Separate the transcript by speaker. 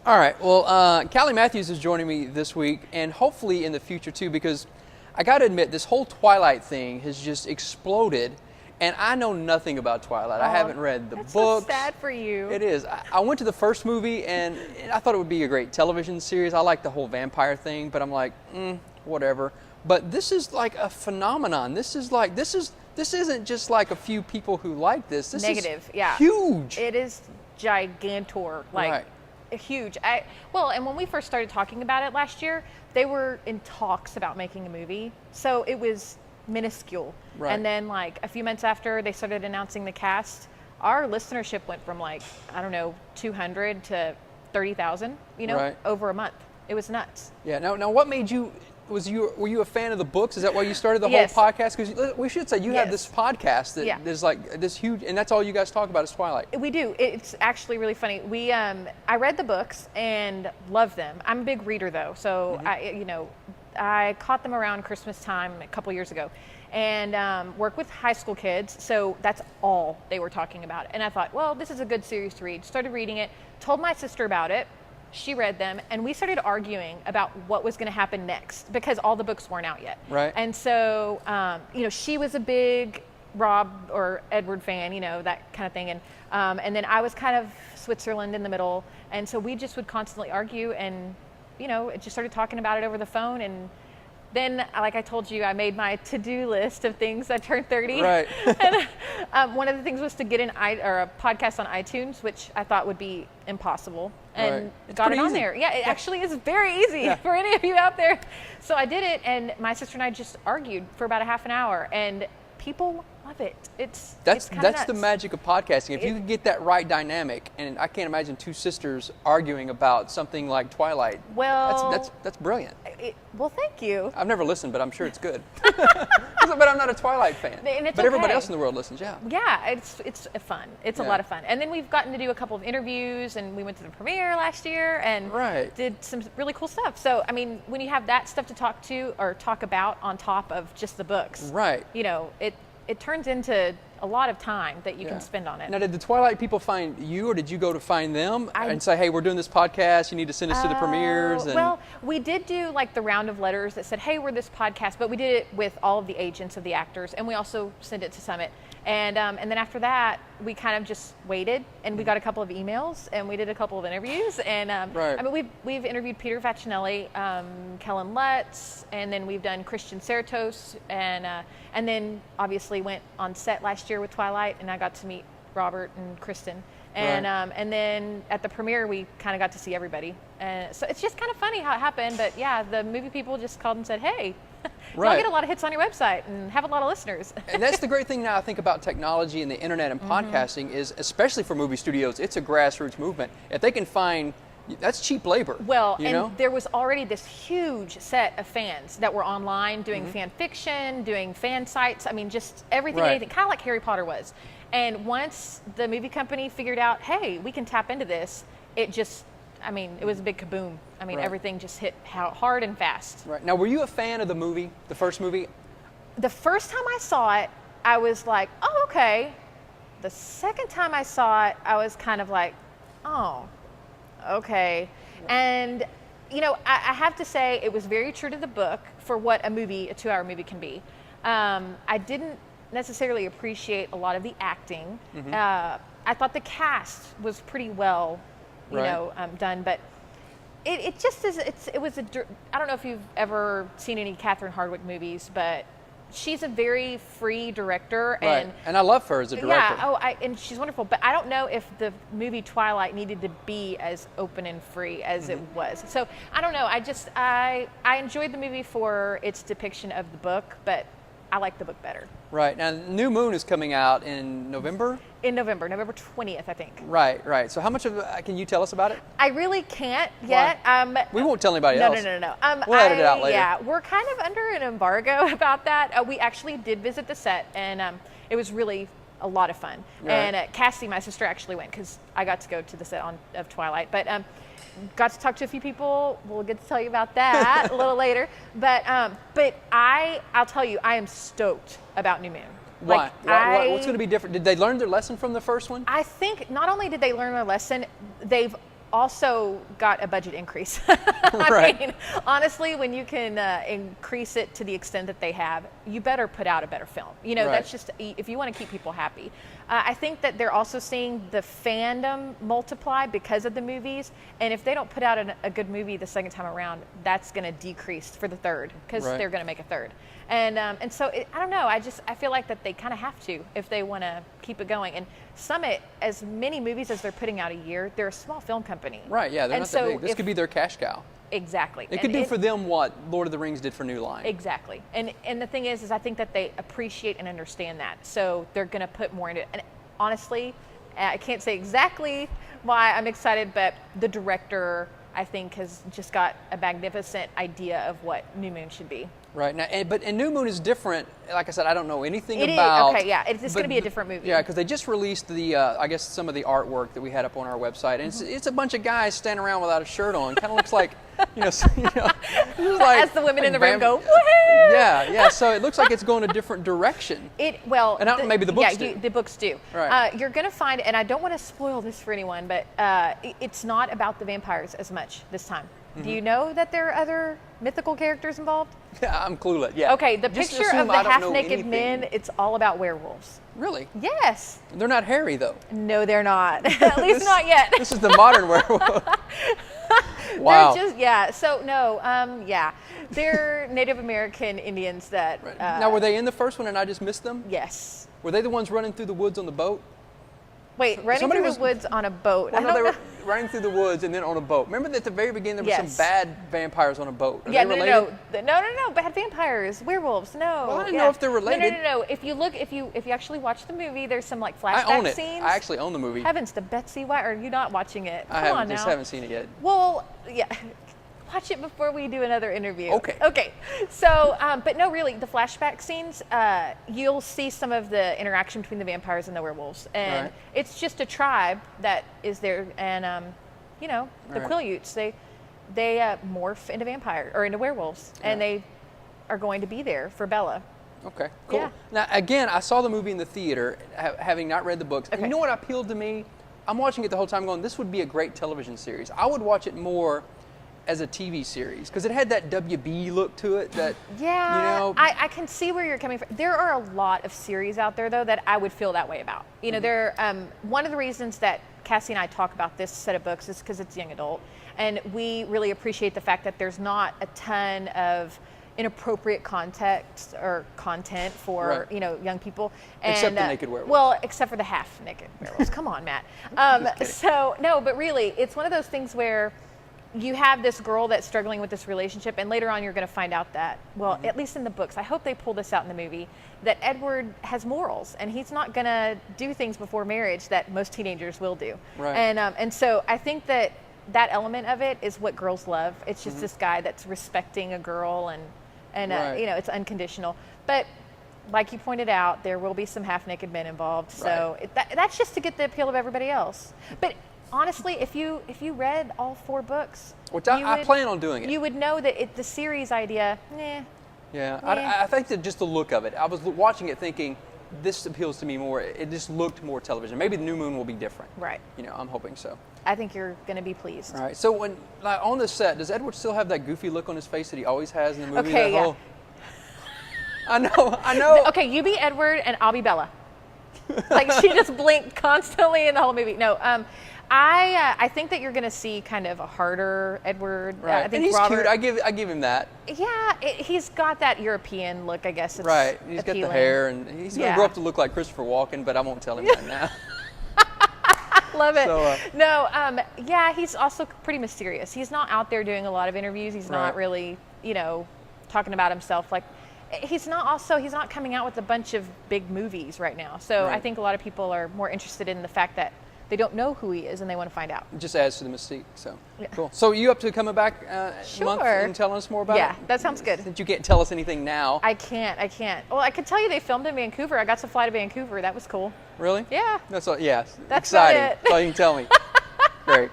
Speaker 1: All right. Well, Kallie Mathews is joining me this week, and hopefully in the future too, because I got to admit, this whole Twilight thing has just exploded, and I know nothing about Twilight. I haven't read the books.
Speaker 2: That's so sad for you.
Speaker 1: It is. I went to the first movie, and I thought it would be a great television series. I like the whole vampire thing, but I'm like, whatever. But this is like a phenomenon. This isn't just like a few people who like this. This
Speaker 2: Negative,
Speaker 1: is huge.
Speaker 2: It is gigantor, like huge. And when we first started talking about it last year, they were in talks about making a movie, so it was minuscule.
Speaker 1: Right.
Speaker 2: And then like a few months after they started announcing the cast, our listenership went from 200 to 30,000, over a month. It was nuts.
Speaker 1: Yeah. Now what made you? Were you a fan of the books? Is that why you started the
Speaker 2: Yes.
Speaker 1: whole podcast? Because we should say you have this podcast that is like this huge, and that's all you guys talk about is Twilight.
Speaker 2: We do. It's actually really funny. I read the books and loved them. I'm a big reader though, so I caught them around Christmas time a couple years ago, and work with high school kids. So that's all they were talking about. And I thought, well, this is a good series to read. Started reading it. Told my sister about it. She read them, and we started arguing about what was going to happen next because all the books weren't out yet.
Speaker 1: Right.
Speaker 2: And so, she was a big Rob or Edward fan, that kind of thing. And then I was kind of Switzerland in the middle. And so we just would constantly argue, and, it just started talking about it over the phone. And then, like I told you, I made my to-do list of things. I turned 30.
Speaker 1: Right.
Speaker 2: And one of the things was to get a podcast on iTunes, which I thought would be impossible. And got it on there. Yeah, it actually is very easy for any of you out there. So I did it, and my sister and I just argued for about a half an hour, and people love it. That's
Speaker 1: the magic of podcasting. If you can get that right dynamic, and I can't imagine two sisters arguing about something like Twilight.
Speaker 2: Well,
Speaker 1: that's brilliant.
Speaker 2: Well, thank you.
Speaker 1: I've never listened, but I'm sure it's good. But I'm not a Twilight fan. But everybody else in the world listens. Yeah.
Speaker 2: Yeah, it's fun. It's a lot of fun. And then we've gotten to do a couple of interviews, and we went to the premiere last year and did some really cool stuff. So I mean, when you have that stuff to talk to or talk about on top of just the books, it turns into a lot of time that you can spend on it.
Speaker 1: Now, did the Twilight people find you, or did you go to find them and say, hey, we're doing this podcast, you need to send us to the premieres?
Speaker 2: Well, we did do like the round of letters that said, hey, we're this podcast, but we did it with all of the agents of the actors, and we also sent it to Summit. And then after that, we kind of just waited, and we got a couple of emails, and we did a couple of interviews. And I mean, we've interviewed Peter Facinelli, Kellen Lutz, and then we've done Christian Certos, and then obviously went on set last year with Twilight, and I got to meet Robert and Kristen. And then at the premiere, we kind of got to see everybody. And so it's just kind of funny how it happened. But yeah, the movie people just called and said, hey, y'all get a lot of hits on your website and have a lot of listeners.
Speaker 1: And that's the great thing now I think about technology and the internet and podcasting is, especially for movie studios, it's a grassroots movement. If they can find, that's cheap labor.
Speaker 2: Well, there was already this huge set of fans that were online doing fan fiction, doing fan sites. I mean, just everything, anything, kind of like Harry Potter was. And once the movie company figured out, hey, we can tap into this, it just, I mean, it was a big kaboom. I mean, everything just hit hard and fast. Right.
Speaker 1: Now, were you a fan of the movie, the first movie?
Speaker 2: The first time I saw it, I was like, oh, okay. The second time I saw it, I was kind of like, oh, okay. And, I have to say it was very true to the book for what a 2-hour movie can be. I didn't necessarily appreciate a lot of the acting. I thought the cast was pretty well, done, but it just is. I don't know if you've ever seen any Catherine Hardwicke movies, but she's a very free director, and
Speaker 1: I love her as a director.
Speaker 2: Yeah, and she's wonderful. But I don't know if the movie Twilight needed to be as open and free as it was. So I don't know. I enjoyed the movie for its depiction of the book, but I like the book better.
Speaker 1: Right. Now, New Moon is coming out in November?
Speaker 2: In November 20th, I think.
Speaker 1: Right. So how much of can you tell us about it?
Speaker 2: I really can't yet.
Speaker 1: We won't tell anybody else.
Speaker 2: No.
Speaker 1: We'll edit it out later.
Speaker 2: Yeah, we're kind of under an embargo about that. We actually did visit the set, and it was really a lot of fun.
Speaker 1: Right.
Speaker 2: And Cassie, my sister, actually went because I got to go to the set of Twilight. But got to talk to a few people. We'll get to tell you about that a little later. But I'll tell you, I am stoked about New Moon.
Speaker 1: Why? What's going to be different? Did they learn their lesson from the first one?
Speaker 2: I think not only did they learn their lesson, they've also got a budget increase.
Speaker 1: Right.
Speaker 2: mean, honestly, when you can increase it to the extent that they have, you better put out a better film. You know,
Speaker 1: Right.
Speaker 2: that's just, if you want to keep people happy. I think that they're also seeing the fandom multiply because of the movies. And if they don't put out a good movie the second time around, that's going to decrease for the third, because
Speaker 1: Right.
Speaker 2: they're going to make a third. And so I don't know. I feel like that they kind of have to if they want to keep it going. And Summit, as many movies as they're putting out a year, they're a small film company.
Speaker 1: Right, yeah, they're
Speaker 2: And
Speaker 1: not
Speaker 2: so
Speaker 1: that big. This could be their cash cow.
Speaker 2: Exactly.
Speaker 1: It could
Speaker 2: And
Speaker 1: do for them what Lord of the Rings did for New Line.
Speaker 2: Exactly. And the thing is I think that they appreciate and understand that. So they're going to put more into it. And honestly, I can't say exactly why I'm excited, but the director, I think, has just got a magnificent idea of what New Moon should be.
Speaker 1: Right now, but New Moon is different. Like I said, I don't know anything
Speaker 2: It is.
Speaker 1: about.
Speaker 2: Okay, yeah, it's going to be a different movie.
Speaker 1: Yeah, because they just released the, I guess, some of the artwork that we had up on our website, and it's a bunch of guys standing around without a shirt on. Kind of looks like, just like
Speaker 2: as the women in the room go,
Speaker 1: woohoo! Yeah. So it looks like it's going a different direction.
Speaker 2: Maybe
Speaker 1: the books do.
Speaker 2: The books do.
Speaker 1: Right.
Speaker 2: You're going to find, and I don't want to spoil this for anyone, but it's not about the vampires as much this time.
Speaker 1: Mm-hmm.
Speaker 2: Do you know that there are other mythical characters involved?
Speaker 1: Yeah, I'm clueless. Yeah.
Speaker 2: Okay, the
Speaker 1: Just
Speaker 2: picture
Speaker 1: assume
Speaker 2: of the
Speaker 1: I don't know
Speaker 2: half-naked
Speaker 1: anything.
Speaker 2: men, it's all about werewolves.
Speaker 1: Really?
Speaker 2: Yes.
Speaker 1: They're not hairy though.
Speaker 2: No, they're not. At least not yet.
Speaker 1: This is the modern werewolf. Wow.
Speaker 2: They're they're Native American Indians that.
Speaker 1: Right. Now, were they in the first one and I just missed them?
Speaker 2: Yes.
Speaker 1: Were they the ones running through the woods on the boat?
Speaker 2: Wait, running
Speaker 1: Somebody
Speaker 2: through
Speaker 1: was-
Speaker 2: the woods on a boat.
Speaker 1: Well,
Speaker 2: I
Speaker 1: no,
Speaker 2: don't
Speaker 1: they
Speaker 2: know.
Speaker 1: were running through the woods and then on a boat. Remember that at the very beginning there was
Speaker 2: Yes.
Speaker 1: some bad vampires on a boat. Are
Speaker 2: Yeah,
Speaker 1: they
Speaker 2: no,
Speaker 1: related?
Speaker 2: no, bad vampires, werewolves, no.
Speaker 1: Well, I didn't
Speaker 2: yeah.
Speaker 1: know if they're related.
Speaker 2: No. If you actually watch the movie, there's some like
Speaker 1: I
Speaker 2: flashback
Speaker 1: own it.
Speaker 2: scenes.
Speaker 1: I actually own the movie.
Speaker 2: Heavens to Betsy, why are you not watching it?
Speaker 1: I
Speaker 2: Come on
Speaker 1: just
Speaker 2: now.
Speaker 1: haven't seen it yet.
Speaker 2: Well, yeah. Watch it before we do another interview.
Speaker 1: Okay.
Speaker 2: So, but no, really, the flashback scenes, you'll see some of the interaction between the vampires and the werewolves. And
Speaker 1: Right.
Speaker 2: it's just a tribe that is there. And, the
Speaker 1: Right.
Speaker 2: Quileutes, they morph into vampire or into werewolves. And
Speaker 1: Yeah.
Speaker 2: they are going to be there for Bella.
Speaker 1: Okay, cool.
Speaker 2: Yeah.
Speaker 1: Now, again, I saw the movie in the theater, having not read the books. And
Speaker 2: Okay.
Speaker 1: you know what appealed to me? I'm watching it the whole time going, this would be a great television series. I would watch it more as a TV series because it had that WB look to it that,
Speaker 2: Yeah, I can see where you're coming from. There are a lot of series out there, though, that I would feel that way about. You know, there. One of the reasons that Cassie and I talk about this set of books is because it's young adult, and we really appreciate the fact that there's not a ton of inappropriate context or content for
Speaker 1: Right.
Speaker 2: young people. And,
Speaker 1: Except the naked werewolves.
Speaker 2: Well, except for the half naked werewolves. Come on, Matt.
Speaker 1: Just kidding.
Speaker 2: So no, but really, it's one of those things where you have this girl that's struggling with this relationship, and later on you're going to find out that, well,
Speaker 1: Mm-hmm.
Speaker 2: at least in the books, I hope they pull this out in the movie, that Edward has morals, and he's not going to do things before marriage that most teenagers will do.
Speaker 1: Right.
Speaker 2: And so I think that element of it is what girls love. It's
Speaker 1: Mm-hmm.
Speaker 2: just this guy that's respecting a girl, and
Speaker 1: Right.
Speaker 2: it's unconditional. But like you pointed out, there will be some half-naked men involved, so that's just to get the appeal of everybody else. But honestly, if you read all 4 books,
Speaker 1: Which I plan on doing it.
Speaker 2: You would know that the series idea,
Speaker 1: Yeah,
Speaker 2: Yeah.
Speaker 1: I think that just the look of it. I was watching it thinking, this appeals to me more. It just looked more television. Maybe the New Moon will be different.
Speaker 2: right.
Speaker 1: I'm hoping so.
Speaker 2: I think you're going to be pleased.
Speaker 1: All right. So when on the set, does Edward still have that goofy look on his face that he always has in the movie?
Speaker 2: Okay,
Speaker 1: That
Speaker 2: yeah.
Speaker 1: whole- I know.
Speaker 2: Okay, you be Edward and I'll be Bella. Like she just blinked constantly in the whole movie. No, I think that you're going to see kind of a harder Edward.
Speaker 1: Right.
Speaker 2: I think
Speaker 1: and he's
Speaker 2: Robert,
Speaker 1: cute. I give him that.
Speaker 2: Yeah, he's got that European look. I guess it's
Speaker 1: Right. He's got
Speaker 2: appealing.
Speaker 1: the hair, and he's going to
Speaker 2: Yeah.
Speaker 1: grow up to look like Christopher Walken, but I won't tell him that now.
Speaker 2: Love it.
Speaker 1: So,
Speaker 2: No, yeah, he's also pretty mysterious. He's not out there doing a lot of interviews. He's not
Speaker 1: Right.
Speaker 2: really, talking about himself. Like, he's not coming out with a bunch of big movies right now. So I
Speaker 1: Right.
Speaker 2: think a lot of people are more interested in the fact that they don't know who he is and they want to find out.
Speaker 1: It just adds to the mystique. So
Speaker 2: Yeah.
Speaker 1: cool. So you up to coming back month
Speaker 2: Sure.
Speaker 1: and telling us more about it?
Speaker 2: Yeah, that sounds good.
Speaker 1: Since you can't tell us anything now.
Speaker 2: I can't. Well, I could tell you they filmed in Vancouver. I got to fly to Vancouver. That was cool.
Speaker 1: Really?
Speaker 2: Yeah.
Speaker 1: That's all. Yeah.
Speaker 2: That's about
Speaker 1: exciting.
Speaker 2: it.
Speaker 1: That's all you can tell me. Great.